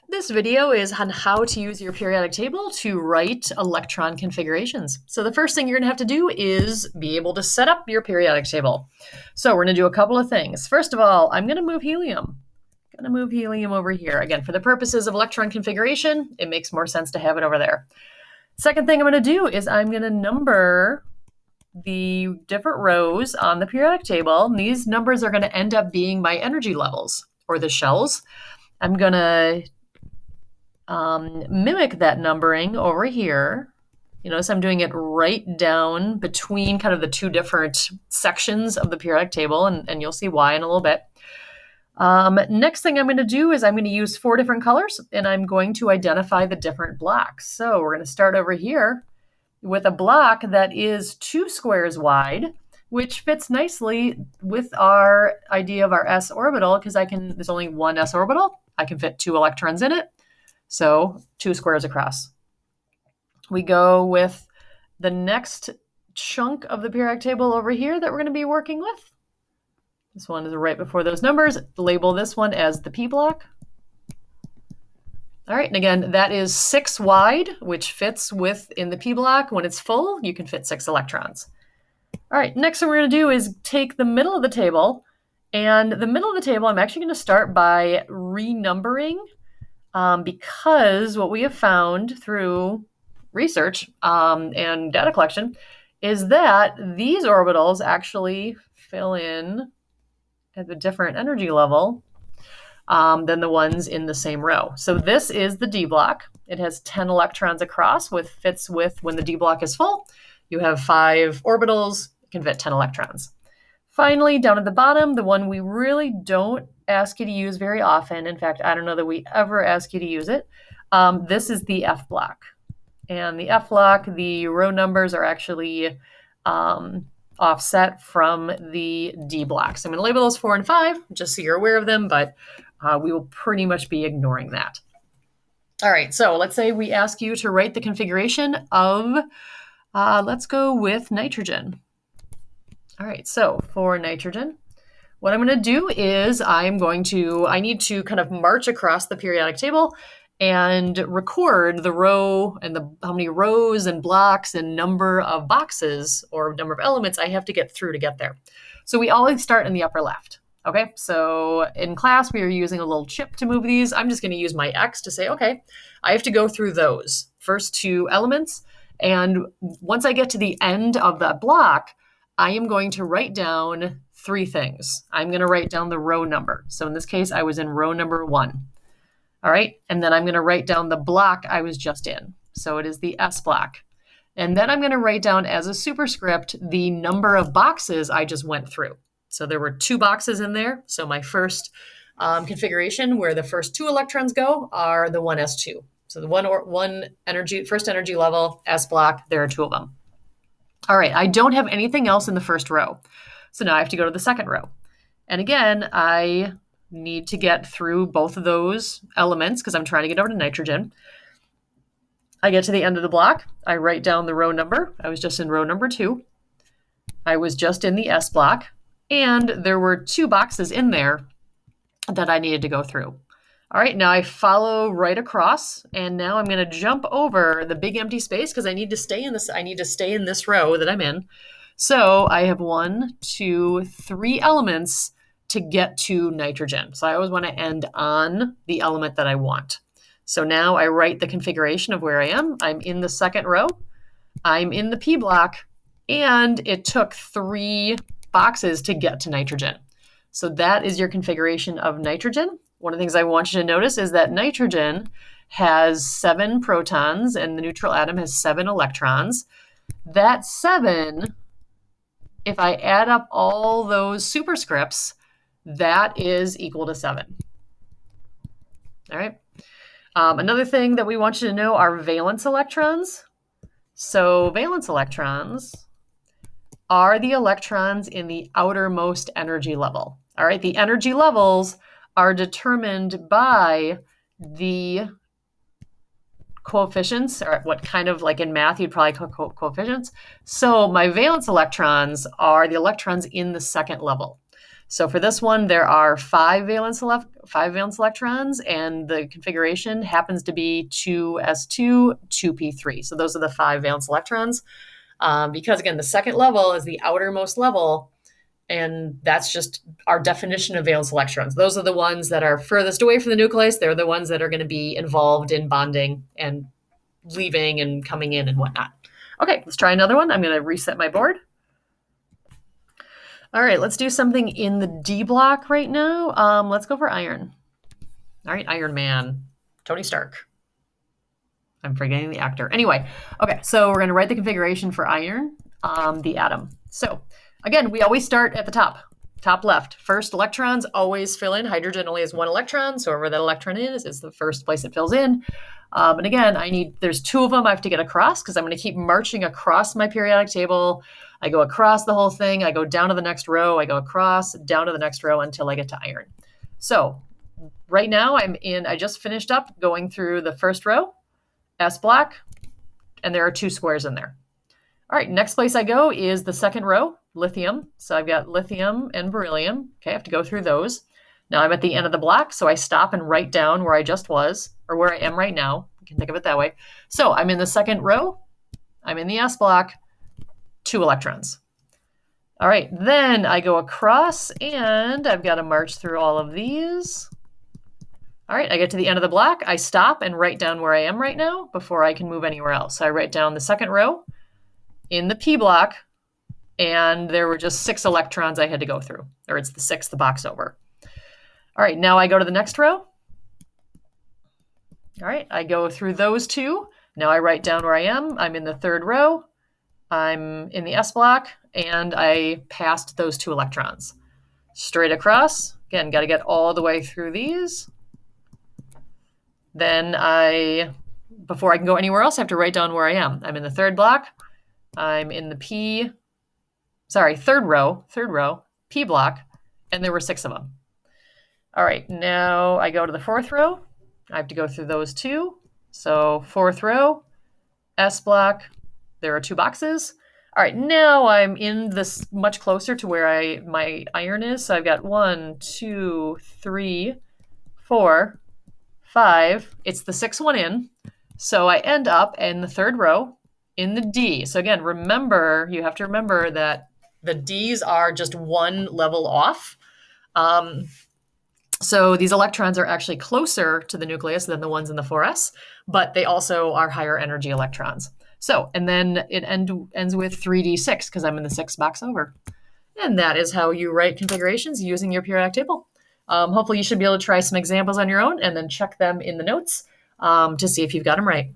This video is on how to use your periodic table to write electron configurations. So the first thing you're gonna have to do is be able to set up your periodic table. So we're gonna do a couple of things. First of all, I'm gonna move helium. I'm gonna move helium over here. Again, for the purposes of electron configuration, it makes more sense to have it over there. Second thing I'm gonna do is I'm gonna number the different rows on the periodic table. And these numbers are gonna end up being my energy levels or the shells. I'm gonna mimic that numbering over here. You notice I'm doing it right down between kind of the two different sections of the periodic table, and you'll see why in a little bit. Next thing I'm going to do is I'm going to use 4 different colors, and I'm going to identify the different blocks. So we're going to start over here with a block that is 2 squares wide, which fits nicely with our idea of our s orbital, because there's only one s orbital. I can fit 2 electrons in it. So 2 squares across. We go with the next chunk of the periodic table over here that we're going to be working with. This one is right before those numbers. Label this one as the P block. All right, and again, that is 6 wide, which fits within the P block. When it's full, you can fit 6 electrons. All right, next thing we're going to do is take the middle of the table. And the middle of the table, I'm actually going to start by renumbering because what we have found through research and data collection is that these orbitals actually fill in at a different energy level than the ones in the same row. So this is the D block. It has 10 electrons across, fits with when the D block is full. You have 5 orbitals, it can fit 10 electrons. Finally, down at the bottom, the one we really don't ask you to use very often. In fact, I don't know that we ever ask you to use it. This is the F block. And the F block, the row numbers are actually offset from the D block. So I'm going to label those 4 and 5, just so you're aware of them, but we will pretty much be ignoring that. All right, so let's say we ask you to write the configuration of, let's go with nitrogen. All right, so for nitrogen, what I'm going to do is I need to kind of march across the periodic table and record the row and how many rows and blocks and number of boxes or number of elements I have to get through to get there. So we always start in the upper left. Okay, so in class, we are using a little chip to move these. I'm just going to use my X to say, okay, I have to go through those first 2 elements. And once I get to the end of that block, I am going to write down 3 things. I'm going to write down the row number. So in this case, I was in row number 1. All right, and then I'm going to write down the block I was just in. So it is the S block. And then I'm going to write down as a superscript the number of boxes I just went through. So there were 2 boxes in there. So my first configuration where the first 2 electrons go are the 1s2. So the first energy level, S block, there are 2 of them. All right, I don't have anything else in the first row. So now I have to go to the second row. And again, I need to get through both of those elements because I'm trying to get over to nitrogen. I get to the end of the block. I write down the row number. I was just in row number 2. I was just in the S block. And there were 2 boxes in there that I needed to go through. All right, now I follow right across, and now I'm going to jump over the big empty space because I need to stay in this row that I'm in. So I have 1, 2, 3 elements to get to nitrogen. So I always want to end on the element that I want. So now I write the configuration of where I am. I'm in the second row. I'm in the P block, and it took 3 boxes to get to nitrogen. So that is your configuration of nitrogen. One of the things I want you to notice is that nitrogen has 7 protons and the neutral atom has 7 electrons. That 7, if I add up all those superscripts, that is equal to 7. All right. Another thing that we want you to know are valence electrons. So valence electrons are the electrons in the outermost energy level. All right. The energy levels are determined by the coefficients, or what kind of, like in math, you'd probably call coefficients. So my valence electrons are the electrons in the second level. So for this one, there are five valence electrons, and the configuration happens to be 2s2, 2p3. So those are the five valence electrons. Because again, the second level is the outermost level, and that's just our definition of valence electrons. Those are the ones that are furthest away from the nucleus. They're the ones that are going to be involved in bonding and leaving and coming in and whatnot. Okay, let's try another one. I'm going to reset my board. All right, let's do something in the D block right now. Let's go for iron. All right, Iron Man, Tony Stark. I'm forgetting the actor. Anyway, okay, so we're going to write the configuration for iron, the atom. So again, we always start at the top left. First electrons always fill in. Hydrogen only has one electron, so wherever that electron is the first place it fills in. And again, there's two of them I have to get across because I'm going to keep marching across my periodic table. I go across the whole thing. I go down to the next row. I go across, down to the next row until I get to iron. So right now I just finished up going through the first row, S block, and there are two squares in there. All right, next place I go is the second row, lithium. So I've got lithium and beryllium. Okay, I have to go through those. Now I'm at the end of the block, so I stop and write down where I just was, or where I am right now. You can think of it that way. So I'm in the second row. I'm in the S block, 2 electrons. All right, then I go across, and I've got to march through all of these. All right, I get to the end of the block. I stop and write down where I am right now before I can move anywhere else. So I write down the second row in the P block, and there were just 6 electrons I had to go through, or it's the 6th box over. All right, now I go to the next row. All right, I go through those 2. Now I write down where I am. I'm in the third row. I'm in the S block, and I passed those 2 electrons. Straight across. Again, got to get all the way through these. Then before I can go anywhere else, I have to write down where I am. I'm in the third block. I'm in the third row, P block, and there were 6 of them. All right, now I go to the fourth row. I have to go through those 2. So fourth row, S block, there are 2 boxes. All right, now I'm in this much closer to where my iron is. So I've got 1, 2, 3, 4, 5. It's the 6th one in. So I end up in the third row in the D. So again, you have to remember that the Ds are just one level off. So these electrons are actually closer to the nucleus than the ones in the 4s, but they also are higher energy electrons. So, and then it ends with 3d6 because I'm in the 6th box over. And that is how you write configurations using your periodic table. Hopefully you should be able to try some examples on your own and then check them in the notes to see if you've got them right.